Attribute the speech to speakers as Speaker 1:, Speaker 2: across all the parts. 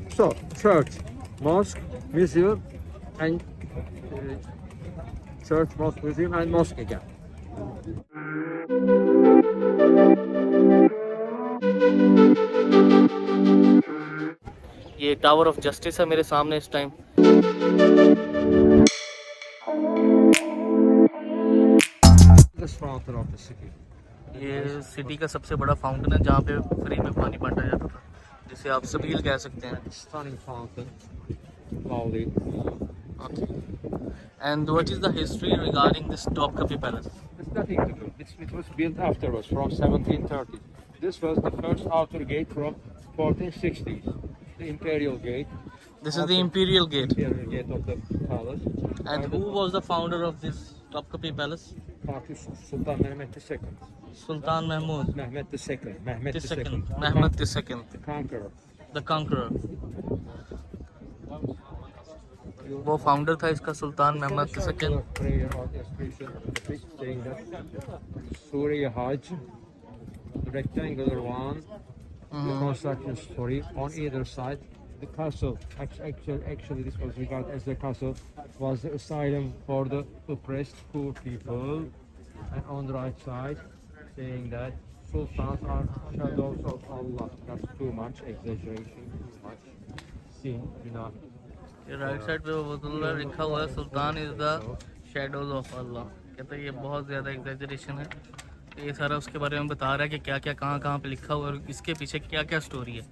Speaker 1: So, church, mosque, museum, and church, mosque, museum, and mosque again.
Speaker 2: ये tower of justice है मेरे सामने इस time.
Speaker 1: This fountain of the city.
Speaker 2: ये city का सबसे बड़ा फाउंटेन है जहाँ पे फ्री में पानी बांटा जाता था, जिसे आप सबील कह सकते हैं।
Speaker 1: Stunning fountain. Lovely.
Speaker 2: Okay. And what is the history regarding this Topkapi Palace?
Speaker 1: It's nothing to do. It was built afterwards from 1730. This was the first outer gate from 1460s. The imperial gate.
Speaker 2: This is the Imperial Gate.
Speaker 1: Imperial gate of the palace.
Speaker 2: And who was the founder of this Topkapi Palace?
Speaker 1: Fatih Sultan Mehmet II.
Speaker 2: Sultan Mahmud
Speaker 1: Mehmet II. Mehmet
Speaker 2: II.
Speaker 1: II.
Speaker 2: Mehmet II,
Speaker 1: The conqueror.
Speaker 2: the conqueror. वो founder था इसका, सुल्तान Mahmad II।
Speaker 1: Prayer or expression of the priest saying that Surya Hajj, the rectangular one, the construction story on either side. The castle, actually this was regarded as the castle, was the asylum for the oppressed poor people. And on the right side, saying that sultans are shadows of Allah. That's too much exaggeration, too much sin, enough.
Speaker 2: Right side पे वो बोतल लिखा हुआ है सुल्तान is the shadows of अल्लाह। कहते हैं ये बहुत ज़्यादा एग्जैजरेशन है। तो ये सारा उसके बारे में बता रहा है कि क्या क्या कहाँ पे लिखा हुआ है और इसके पीछे क्या क्या स्टोरी है।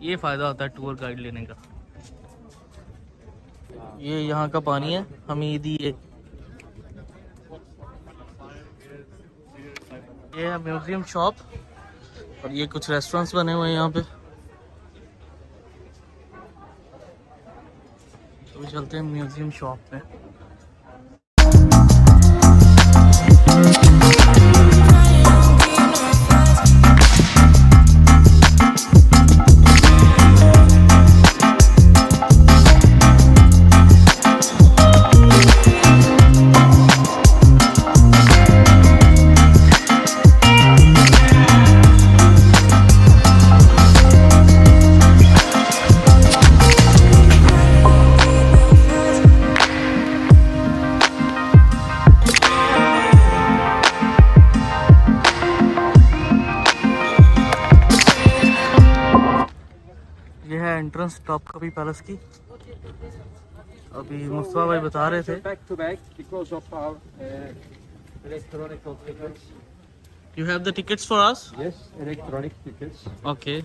Speaker 2: ये फ़ायदा होता है टूर गाइड लेने का। ये यहाँ का पानी है हमीदी। ये है म्यूज़ियम शॉप और ये कुछ रेस्टोरेंट्स बने हुए हैं यहाँ पे। तो चलते हैं म्यूज़ियम शॉप पे। एंट्रेंस टॉपकापी पैलेस की। अभी मुस्तफा भाई बता रहे थे
Speaker 1: Back to back because of our electronic tickets.
Speaker 2: You have the tickets for us?
Speaker 1: Yes, electronic tickets.
Speaker 2: Okay.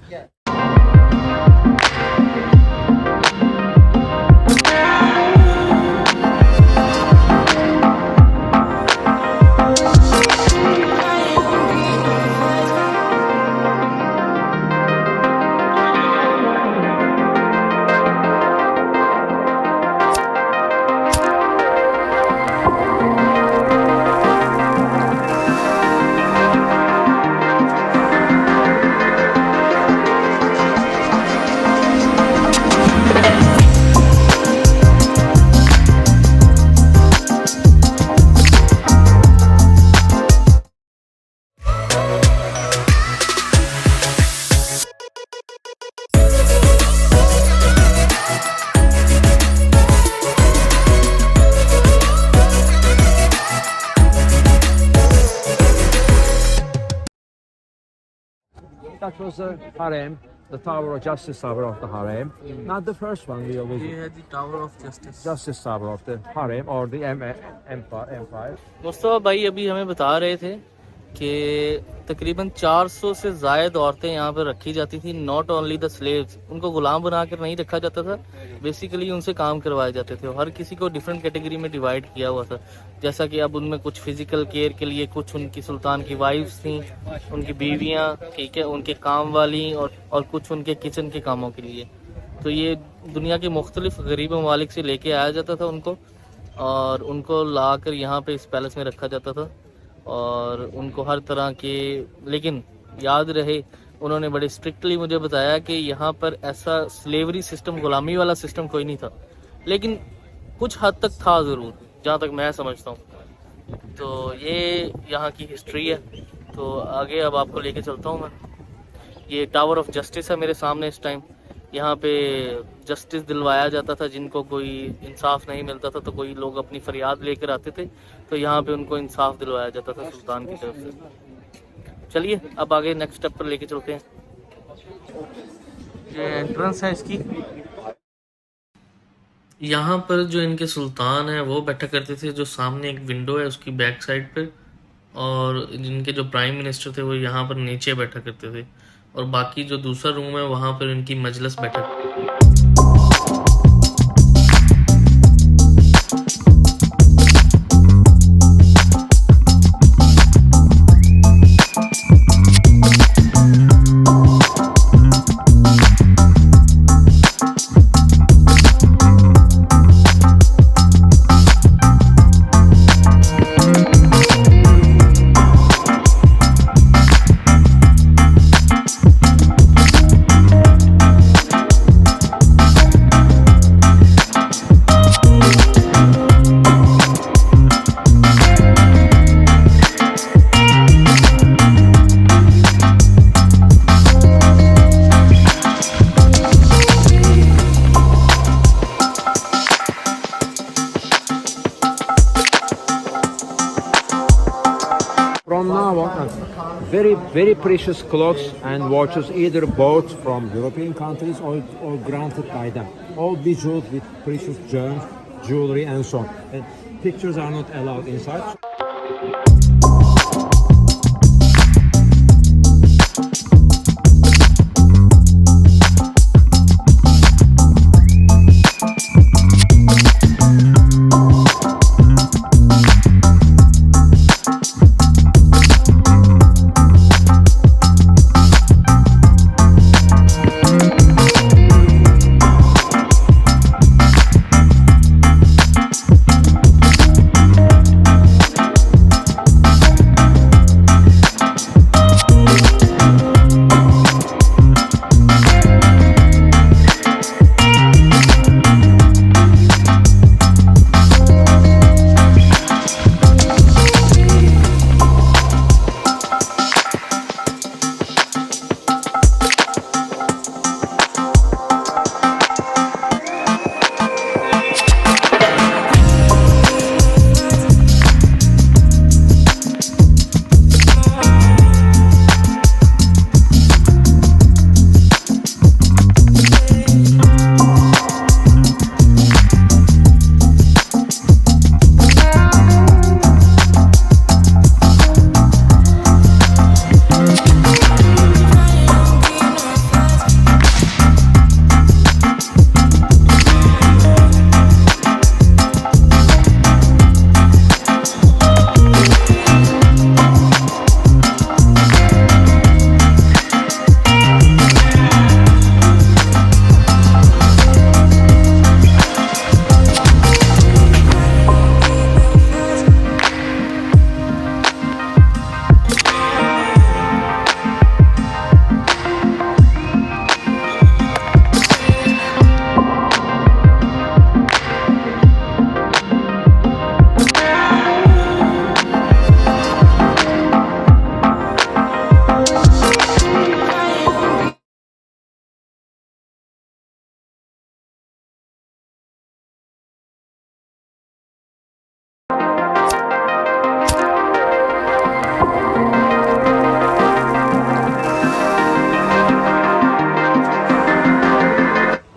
Speaker 1: That was the harem, the Tower of Justice Tower of the harem. Not the first one we always.
Speaker 2: ये है the tower of justice.
Speaker 1: Justice Tower of the harem or the empire.
Speaker 2: Mustafa भाई अभी हमें बता रहे थे कि तकरीबन 400 से ज़ायद औरतें यहाँ पर रखी जाती थी। नॉट ओनली द स्लेव्स, उनको गुलाम बना कर नहीं रखा जाता था, बेसिकली उनसे काम करवाए जाते थे। हर किसी को डिफरेंट कैटेगरी में डिवाइड किया हुआ था। जैसा कि अब उनमें कुछ फिजिकल केयर के लिए, कुछ उनकी सुल्तान की वाइफ्स थी, उनकी बीवियाँ, ठीक है, उनके काम वाली, और कुछ उनके किचन के कामों के लिए। तो ये दुनिया के मुख्तलिफ गरीब ममालिक से लेके आया जाता था उनको, और उनको ला कर यहाँ पे इस पैलेस में रखा जाता था। और उनको हर तरह के, लेकिन याद रहे उन्होंने बड़े स्ट्रिक्टली मुझे बताया कि यहाँ पर ऐसा स्लेवरी सिस्टम, गुलामी वाला सिस्टम कोई नहीं था, लेकिन कुछ हद तक था ज़रूर, जहाँ तक मैं समझता हूँ। तो ये यहाँ की हिस्ट्री है। तो आगे अब आपको लेके चलता हूँ मैं। ये टावर ऑफ जस्टिस है मेरे सामने इस टाइम। यहाँ पे जस्टिस दिलवाया जाता था, जिनको कोई इंसाफ नहीं मिलता था तो कोई लोग अपनी फरियाद लेकर आते थे, तो यहाँ पे उनको इंसाफ दिलवाया जाता था सुल्तान की तरफ से। चलिए अब आगे नेक्स्ट स्टेप पर लेके चलते हैं। ये एंट्रेंस है इसकी। यहाँ पर जो इनके सुल्तान है वो बैठा करते थे, जो सामने एक विंडो है उसकी बैक साइड पे, और जिनके जो प्राइम मिनिस्टर थे वो यहाँ पर नीचे बैठा करते थे, और बाकी जो दूसरा रूम है वहाँ पर इनकी मजलिस बैठा।
Speaker 1: From now on, very precious clocks and watches, either bought from European countries or granted by them. All bejeweled with precious gems, jewelry, and so on. And pictures are not allowed inside.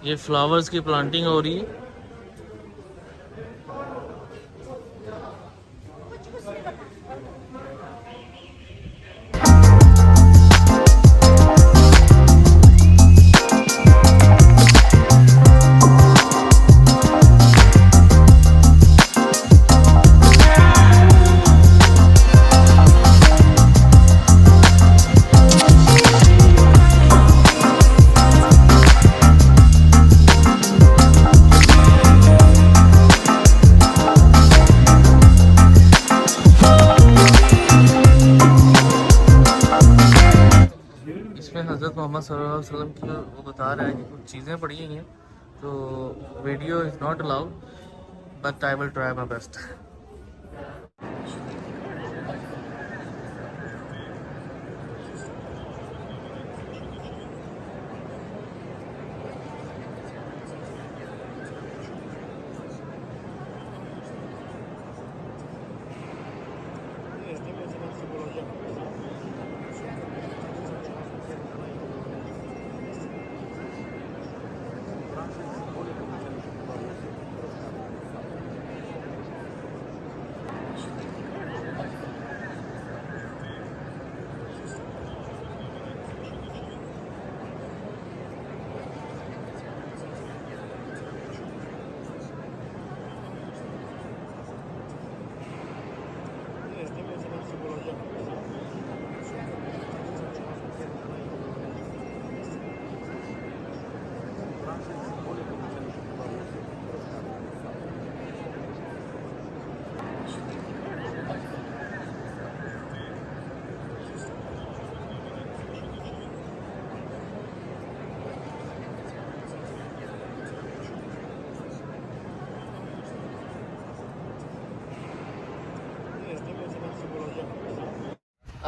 Speaker 2: ये flowers की planting हो रही है। हज़रत मोहम्मद सल्लल्लाहु अलैहि वसल्लम की वो बता रहा है कि कुछ चीज़ें पड़ी हुई हैं, तो video is not allowed but I will try my best.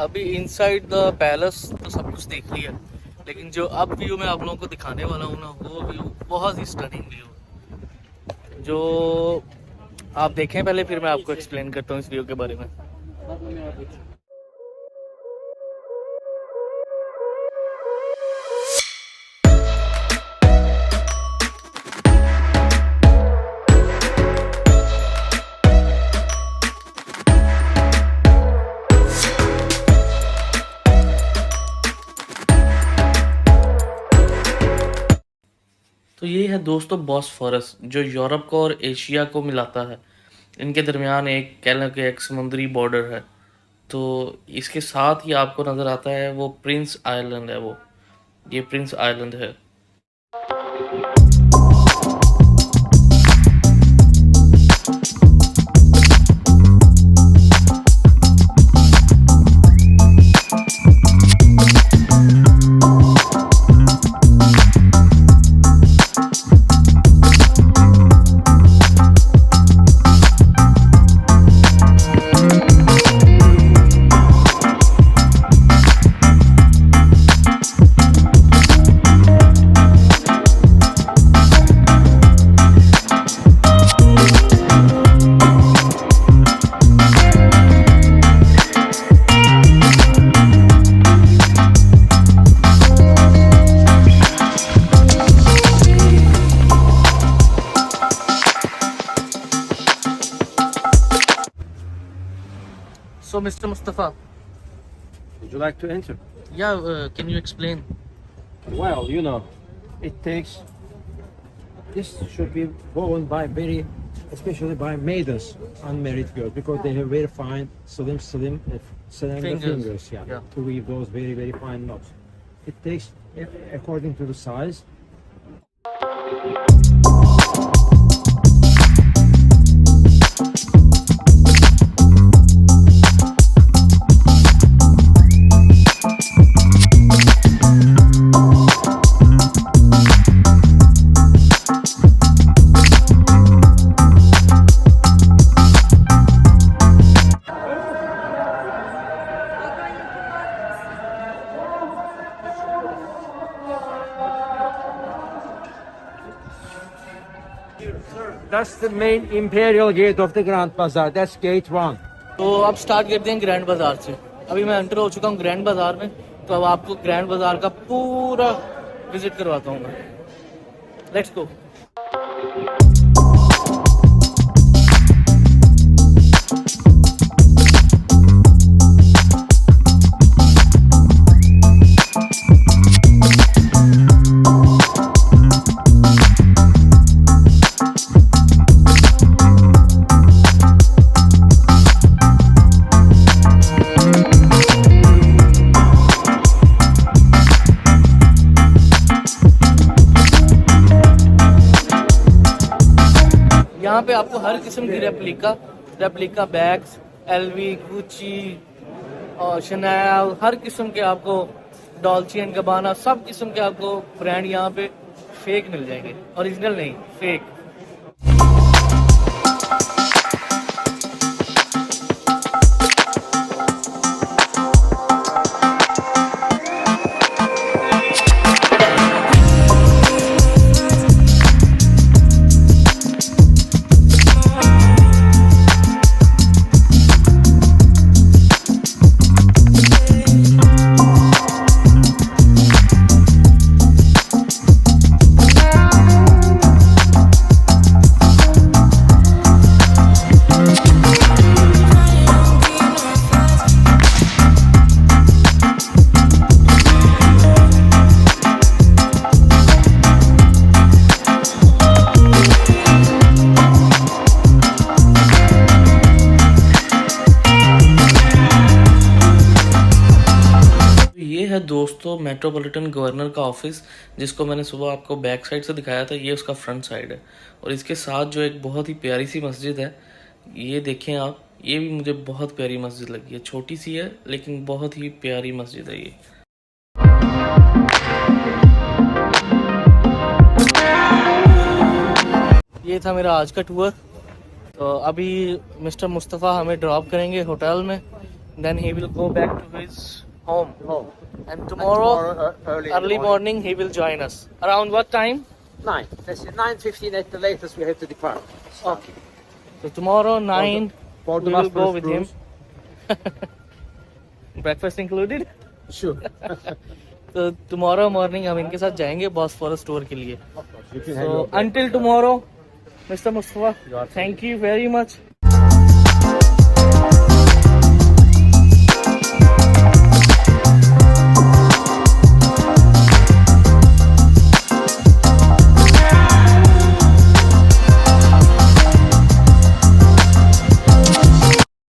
Speaker 2: अभी इनसाइड द पैलेस तो सब कुछ देख लिया, लेकिन जो अब व्यू मैं आप लोगों को दिखाने वाला हूँ ना, वो व्यू बहुत ही स्टनिंग व्यू, जो आप देखें पहले, फिर मैं आपको एक्सप्लेन करता हूँ इस व्यू के बारे में। तो ये है दोस्तों बॉस्फोरस, जो यूरोप को और एशिया को मिलाता है। इनके दरमियान एक कह लें कि एक समुद्री बॉर्डर है। तो इसके साथ ही आपको नज़र आता है वो प्रिंस आइलैंड है, वो ये प्रिंस आइलैंड है। So, Mr. Mustafa,
Speaker 1: Would you like to enter?
Speaker 2: yeah, can you explain?
Speaker 1: Well, it takes. This should be worn by especially by maidens, unmarried girls, because they have very fine, slim slender fingers,
Speaker 2: Yeah.
Speaker 1: to weave those very, very fine knots. It takes, according to the size. That's the main imperial gate of the Grand Bazaar. That's gate 1.
Speaker 2: तो अब start करते हैं grand बाजार से। अभी मैं enter हो चुका हूँ ग्रैंड बाजार में, तो अब आपको ग्रैंड बाजार का पूरा विजिट करवाता हूँ मैं। Let's go. यहाँ पे आपको हर किस्म की रेप्लिका बैग्स, एलवी, गुची और शनैल, हर किस्म के आपको डॉल्चे एंड गबाना, सब किस्म के आपको ब्रांड यहाँ पे फेक मिल जाएंगे, ओरिजिनल नहीं, फेक। है दोस्तों मेट्रोपॉलिटन गवर्नर का ऑफिस, जिसको मैंने सुबह आपको बैक साइड से दिखाया था। ये उसका फ्रंट साइड है, और इसके साथ जो एक बहुत ही प्यारी सी मस्जिद है, ये देखें आप, ये भी मुझे बहुत प्यारी मस्जिद लगी है। छोटी सी है लेकिन बहुत ही प्यारी मस्जिद है ये। ये था मेरा आज का टूर। तो अभी मिस्टर मुस्तफ़ा हमें ड्रॉप करेंगे होटल में, then he will go back to his home.
Speaker 1: Home.
Speaker 2: And tomorrow,
Speaker 1: Early,
Speaker 2: early morning, he will join us. Around what time?
Speaker 1: 9. Let's say 9:15 at the latest. We have to depart.
Speaker 2: Okay. So tomorrow 9,
Speaker 1: For the
Speaker 2: we will go
Speaker 1: Bosphorus
Speaker 2: with him.
Speaker 1: cruise.
Speaker 2: Breakfast included.
Speaker 1: Sure.
Speaker 2: तो tomorrow morning हम इनके साथ जाएंगे Bosphorus tour के लिए.
Speaker 1: Of course. You can have
Speaker 2: So
Speaker 1: your
Speaker 2: until tomorrow, Mr. Mustafa,
Speaker 1: You are
Speaker 2: thank you very much.